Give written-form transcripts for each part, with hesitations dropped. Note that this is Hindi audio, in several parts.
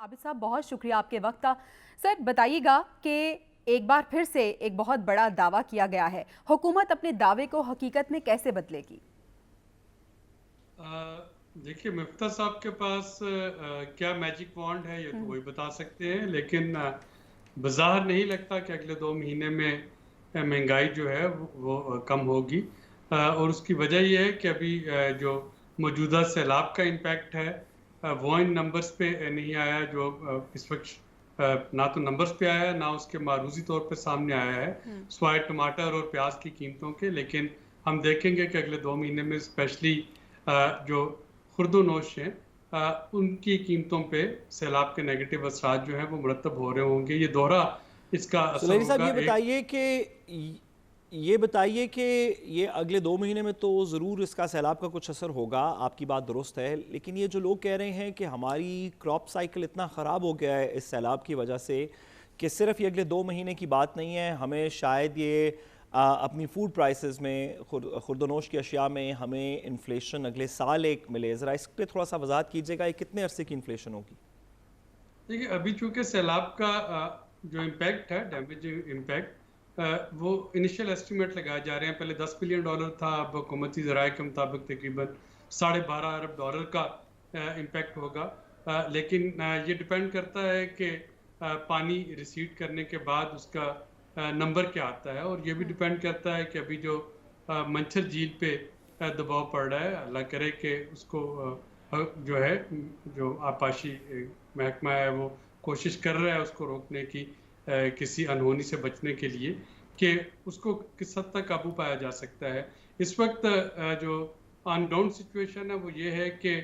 आबिद साहब, बहुत शुक्रिया आपके वक्त का। सर बताइएगा कि एक बार फिर से एक बहुत बड़ा दावा किया गया है, हुकूमत अपने दावे को हकीकत में कैसे बदलेगी? देखिए, मिफ्ता साहब के पास क्या मैजिक वॉन्ड है ये तो वही बता सकते हैं, लेकिन बाजार नहीं लगता कि अगले 2 महीने में महंगाई जो है वो कम होगी। और उसकी वजह ये है कि अभी जो मौजूदा सैलाब का इम्पैक्ट है वो इन नंबर्स पे नहीं आया, जो इस वक्त ना तो नंबर्स पे आया है ना उसके मारूजी तौर पे सामने आया है स्वाय टमाटर और प्याज की कीमतों के। लेकिन हम देखेंगे कि अगले 2 महीने में स्पेशली जो खुर्दोनोश हैं उनकी कीमतों पे सैलाब के नेगेटिव असरात जो हैं वो मुरतब हो रहे होंगे। ये दोहरा इसका असर सुलैनी साहब, होगा। एक ये बताइए कि ये अगले 2 महीने में तो ज़रूर इसका सैलाब का कुछ असर होगा, आपकी बात दुरुस्त है, लेकिन ये जो लोग कह रहे हैं कि हमारी क्रॉप साइकिल इतना ख़राब हो गया है इस सैलाब की वजह से कि सिर्फ ये अगले 2 महीने की बात नहीं है, हमें शायद ये अपनी फूड प्राइसेस में खुर्दनोश की अशिया में हमें इन्फ्लेशन अगले साल एक मिले। ज़रा इस पर थोड़ा सा वजाहत कीजिएगा, ये कितने अरसे की इन्फ्लेशन होगी? देखिए, अभी चूंकि सैलाब का जो इम्पैक्ट है, डैमेज इम्पैक्ट, वो इनिशियल एस्टिमेट लगाए जा रहे हैं। पहले $10 बिलियन था, अब हुकूमती ज़राए के मुताबिक तकरीबन $12.5 अरब का इम्पैक्ट होगा। लेकिन ये डिपेंड करता है कि पानी रिसीड करने के बाद उसका नंबर क्या आता है, और ये भी डिपेंड करता है कि अभी जो मंछर झील पे दबाव पड़ रहा है, अल्लाह करे कि उसको जो है जो आपाशी महकमा है वो कोशिश कर रहा है उसको रोकने की, किसी अनहोनी से बचने के लिए, कि उसको किस हद तक काबू पाया जा सकता है। इस वक्त जो ऑन ग्राउंड सिचुएशन है वो ये है कि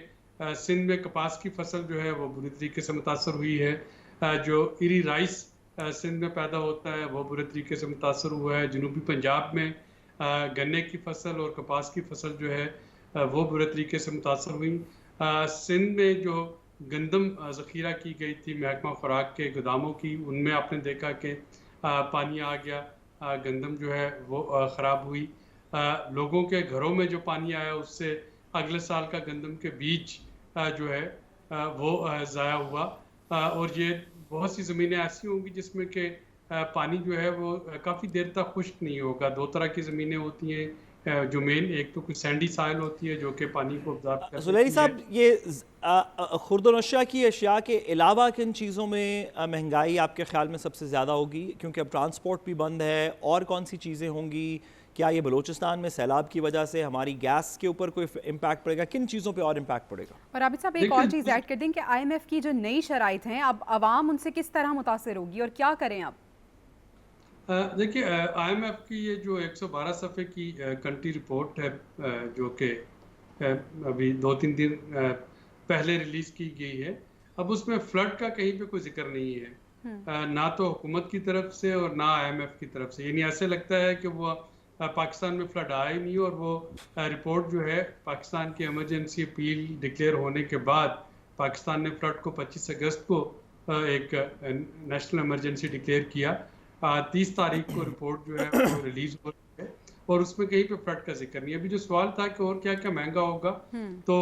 सिंध में कपास की फसल जो है वो बुरी तरीके से मुतासर हुई है। जो इरी राइस सिंध में पैदा होता है वो बुरे तरीके से मुतासर हुआ है। जनूबी पंजाब में गन्ने की फसल और कपास की फसल जो है वो बुरे तरीके से मुतासर हुई। सिंध में जो गंदम ज़ख़ीरा की गई थी महकमा खुराक के गोदामों की, उनमें आपने देखा कि पानी आ गया, गंदम जो है वो ख़राब हुई। लोगों के घरों में जो पानी आया उससे अगले साल का गंदम के बीज जो है वो ज़ाया हुआ। और ये बहुत सी ज़मीनें ऐसी होंगी जिसमें कि पानी जो है वो काफ़ी देर तक खुश्क नहीं होगा। दो तरह की ज़मीनें होती हैं जो मेन, एक तो कुछ सैंडी साइल होती है जो कि पानी को ऑब्जर्व कर सुलैनी लेती है। साहब, ये खुर्दनशा की अशिया के अलावा किन चीज़ों में महंगाई आपके ख्याल में सबसे ज़्यादा होगी? क्योंकि अब ट्रांसपोर्ट भी बंद है, और कौन सी चीज़ें होंगी? क्या ये बलूचिस्तान में सैलाब की वजह से हमारी गैस के ऊपर कोई इम्पैक्ट पड़ेगा? किन चीज़ों पे और इम्पैक्ट पड़ेगा? और आबिद साहब, एक और चीज़ ऐड कर दें कि IMF की जो नई शराइत हैं, अब आवाम उनसे किस तरह मुतासर होगी और क्या करें अब? देखिए, IMF की ये जो 112 सफ़े की कंट्री रिपोर्ट है जो कि अभी 2-3 दिन पहले रिलीज़ की गई है, अब उसमें फ्लड का कहीं पे कोई जिक्र नहीं है। ना तो हुकूमत की तरफ से और ना IMF की तरफ से। यानी ऐसे लगता है कि वो पाकिस्तान में फ्लड आया ही नहीं, और वो रिपोर्ट जो है पाकिस्तान की इमरजेंसी अपील डिक्लेयर होने के बाद पाकिस्तान ने फ्लड को 25 अगस्त को एक नेशनल इमरजेंसी डिक्लेयर किया। 30 तारीख को रिपोर्ट जो है वो रिलीज हो रही है, और उसमें कहीं पे फ्लड का जिक्र नहीं है। अभी जो सवाल था कि और क्या क्या महंगा होगा, तो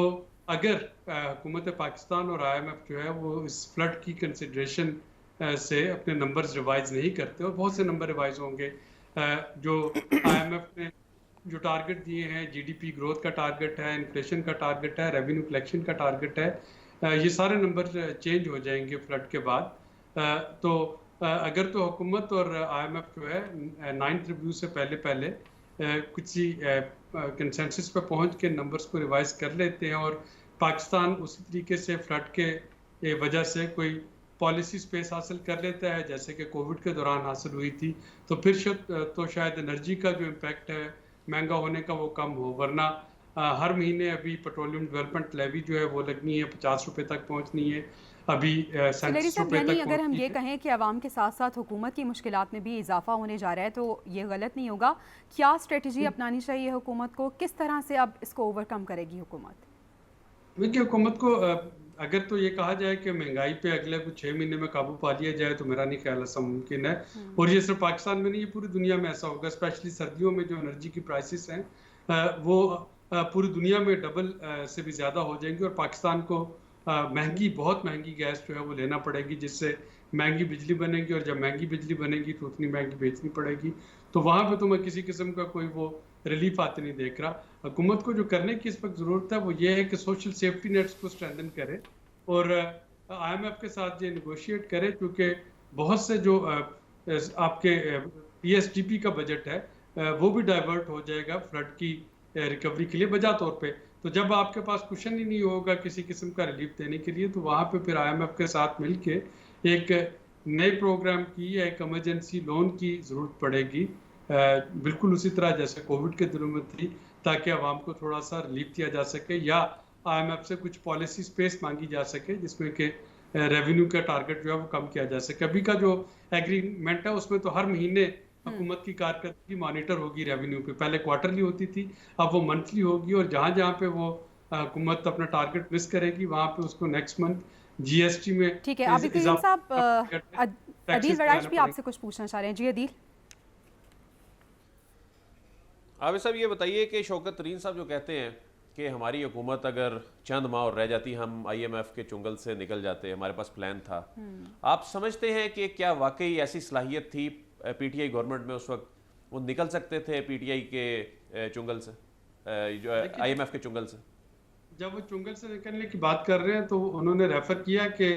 अगर हुकूमत पाकिस्तान और IMF जो है वो इस फ्लड की कंसिडरेशन से अपने नंबर्स रिवाइज नहीं करते, और बहुत से नंबर रिवाइज होंगे। जो IMF ने जो टारगेट दिए हैं, GDP ग्रोथ का टारगेट है, इन्फ्लेशन का टारगेट है, रेवेन्यू कलेक्शन का टारगेट है, ये सारे नंबर चेंज हो जाएंगे फ्लड के बाद। तो अगर तो हुकूमत और IMF जो है 9th रिव्यू से पहले पहले कुछ सी कंसेंसस पे पहुंच के नंबर्स को रिवाइज कर लेते हैं, और पाकिस्तान उसी तरीके से फ्लड के वजह से कोई पॉलिसी स्पेस हासिल कर लेता है जैसे कि कोविड के दौरान हासिल हुई थी, तो फिर शायद एनर्जी का जो इम्पैक्ट है महंगा होने का वो कम हो। वरना हर महीने अभी पेट्रोलियम डेवलपमेंट लेवी जो है वो लगनी है, ₹50 तक पहुंचनी है, अभी सुलैनी साहब, ₹37 यानी तक अगर हम पहुंचनी ये है। कहें कि आवाम के साथ साथ हुकूमत की मुश्किलात में भी इजाफा होने जा रहा है, तो ये गलत नहीं होगा। क्या स्ट्रेटजी अपनानी चाहिए हुकूमत को? किस तरह से अब इसको ओवरकम करेगी हुकूमत? देखिए, हुकूमत को अगर तो ये कहा जाए कि महंगाई पे अगले कुछ 6 महीने में काबू पा लिया जाए, तो मेरा नहीं ख्याल ऐसा मुमकिन है। और ये सिर्फ पाकिस्तान में नहीं, ये पूरी दुनिया में ऐसा होगा। स्पेशली सर्दियों में जो एनर्जी की प्राइसेस हैं वो पूरी दुनिया में डबल से भी ज़्यादा हो जाएंगी, और पाकिस्तान को महंगी, बहुत महंगी गैस जो है वो लेना पड़ेगी, जिससे महंगी बिजली बनेगी, और जब महंगी बिजली बनेगी तो उतनी महंगी बेचनी पड़ेगी। तो वहाँ पे तो मैं किसी किस्म का कोई वो रिलीफ आते नहीं देख रहा। हुकूमत को जो करने की इस वक्त ज़रूरत है वो ये है कि सोशल सेफ्टी नेट्स को स्ट्रेंथन करे और IMF के साथ ये नेगोशिएट करे, क्योंकि बहुत से जो आपके PSDP का बजट है वो भी डाइवर्ट हो जाएगा फ्लड की रिकवरी के लिए बजा तौर पे। तो जब आपके पास कुशन ही नहीं होगा किसी किस्म का रिलीफ देने के लिए, तो वहाँ पे फिर IMF के साथ मिलके एक नए प्रोग्राम की या एक इमरजेंसी लोन की ज़रूरत पड़ेगी, बिल्कुल उसी तरह जैसे कोविड के दिनों में थी, ताकि आवाम को थोड़ा सा रिलीफ दिया जा सके, या IMF से कुछ पॉलिसी स्पेस मांगी जा सके जिसमें कि रेवेन्यू का टारगेट जो है वो कम किया जा सके। अभी का जो एग्रीमेंट है उसमें तो हर महीने हुकूमत की कारकर्दगी मॉनिटर होगी रेवेन्यू पे, पहले क्वार्टरली होती थी, अब वो मंथली होगी, और जहाँ जहाँ पे वो हुकूमत अपना टारगेट मिस करेगी वहाँ पे उसको नेक्स्ट मंथ GST में ठीक है। आबिद करीम साहब, अदील वड़ाइच भी आपसे कुछ पूछना चाह रहे हैं। जी अदील। आबिद साहब ये बताइए कि शौकत तरीन साहब जो कहते हैं कि हमारी हुकूमत अगर चंद माह और रह जाती, हम IMF के चुंगल से निकल जाते, हमारे पास प्लान था, आप समझते हैं कि क्या वाकई ऐसी सलाहियत थी PTI गवर्नमेंट में उस वक्त, वो निकल सकते थे PTI के चुंगल से, जो IMF के चुंगल से? जब वो चुंगल से निकलने की बात कर रहे हैं तो उन्होंने रेफर किया कि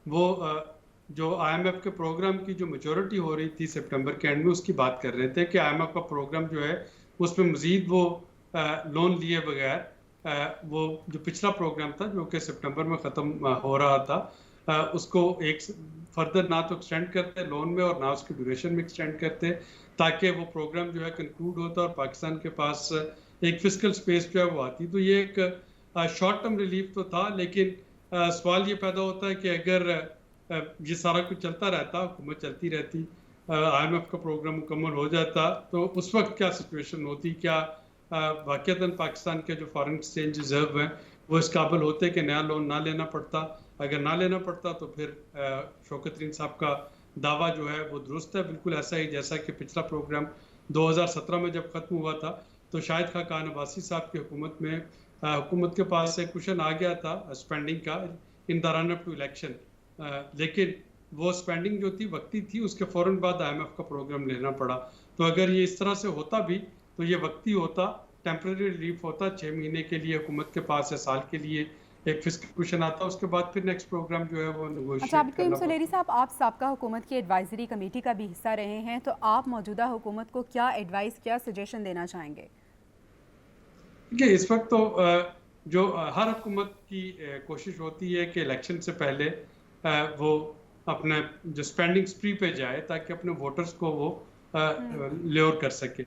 वो जो IMF के प्रोग्राम की जो मेचोरिटी हो रही थी सितंबर के एंड में, उसकी बात कर रहे थे कि IMF का प्रोग्राम जो है उसमें मजीद वो लोन लिए बगैर वो जो पिछला प्रोग्राम था जो कि सितंबर में ख़त्म हो रहा था, उसको एक फर्दर ना तो एक्सटेंड करते लोन में और ना उसकी ड्यूरेशन में एक्सटेंड करते, ताकि वो प्रोग्राम जो है कंक्लूड होता और पाकिस्तान के पास एक फिस्कल स्पेस जो है वो आती। तो ये एक शॉर्ट टर्म रिलीफ तो था, लेकिन सवाल ये पैदा होता है कि अगर ये सारा कुछ चलता रहता, हुकूमत चलती रहती, IMF का प्रोग्राम मुकम्मल हो जाता, तो उस वक्त क्या सिचुएशन होती, क्या वाक़ईतन पाकिस्तान के जो फॉरेन एक्सचेंज रिजर्व हैं वो इस काबिल होते कि नया लोन ना लेना पड़ता? अगर ना लेना पड़ता तो फिर शौकत तरीन साहब का दावा जो है वो दुरुस्त है, बिल्कुल ऐसा ही जैसा कि पिछला प्रोग्राम 2017 में जब ख़त्म हुआ था तो शाहिद खाकान अब्बासी साहब की हुकूमत में हुकूमत के पास एक कुशन आ गया था स्पेंडिंग का in the run up to election, लेकिन वो स्पेंडिंग जो थी वक्ती थी, उसके फ़ौरन बाद IMF का प्रोग्राम लेना पड़ा। तो अगर ये इस तरह से होता भी तो ये वक्ती होता, टेम्परेरी रिलीफ होता, 6 महीने के लिए हुकूमत के पास है, साल के लिए एक फिस्कल कुशन आता, उसके बाद फिर नेक्स्ट प्रोग्राम जो है वो नेगोशिएट अच्छा, आबिद करीम सुलेरी साहब, आप साबका हुकूमत की एडवाइजरी कमेटी का भी हिस्सा रहे हैं, तो आप मौजूदा हुकूमत को क्या एडवाइस, क्या सजेशन देना चाहेंगे? देखिए, इस वक्त तो जो हर हुकूमत की कोशिश होती है कि इलेक्शन से पहले वो अपने जो स्पेंडिंग स्प्री पे जाए ताकि अपने वोटर्स को वो ल्योर कर सके।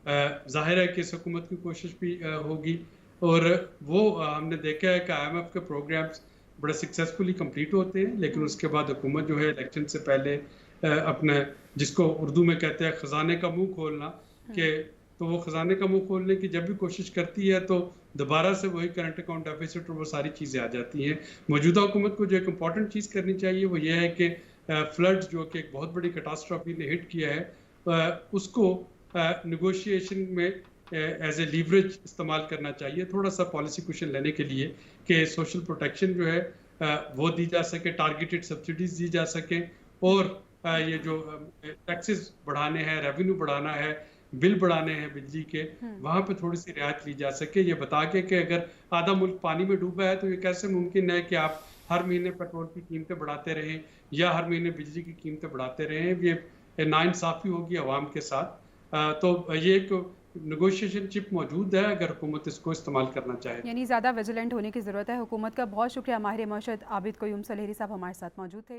जाहिर है कि इस हुकूमत की कोशिश भी होगी, और वो हमने देखा है कि IMF के प्रोग्राम्स बड़े सक्सेसफुली कंप्लीट होते हैं, लेकिन उसके बाद हुकूमत जो है इलेक्शन से पहले अपने, जिसको उर्दू में कहते हैं खजाने का मुंह खोलना, कि तो वो खजाने का मुंह खोलने की जब भी कोशिश करती है तो दोबारा से वही करंट अकाउंट डेफिसिट और वो सारी चीज़ें आ जाती हैं। मौजूदा हुकूमत को जो एक इम्पॉर्टेंट चीज़ करनी चाहिए वो ये है कि फ्लड जो कि एक बहुत बड़ी कैटास्ट्रॉफी ने हिट किया है, उसको नेगोशिएशन में एज ए लीवरेज इस्तेमाल करना चाहिए, थोड़ा सा पॉलिसी कुशन लेने के लिए, कि सोशल प्रोटेक्शन जो है वो दी जा सके, टारगेटेड सब्सिडीज दी जा सके, और ये जो टैक्सेस बढ़ाने हैं, रेवेन्यू बढ़ाना है, बिल बढ़ाने हैं बिजली के, वहाँ पे थोड़ी सी रियायत ली जा सके, ये बता के कि अगर आधा मुल्क पानी में डूबा है तो ये कैसे मुमकिन है कि आप हर महीने पेट्रोल की कीमतें बढ़ाते रहें या हर महीने बिजली की कीमतें बढ़ाते रहें। ये नाइंसाफ़ी होगी अवाम के साथ। तो ये एक नेगोशिएशन चिप मौजूद है अगर हुकूमत इसको इस्तेमाल करना चाहे। यानी ज़्यादा विजिलेंट होने की ज़रूरत है हुकूमत का। बहुत शुक्रिया माहिर मशहद आबिद क़य्यूम सलेहरी साहब हमारे साथ मौजूद थे।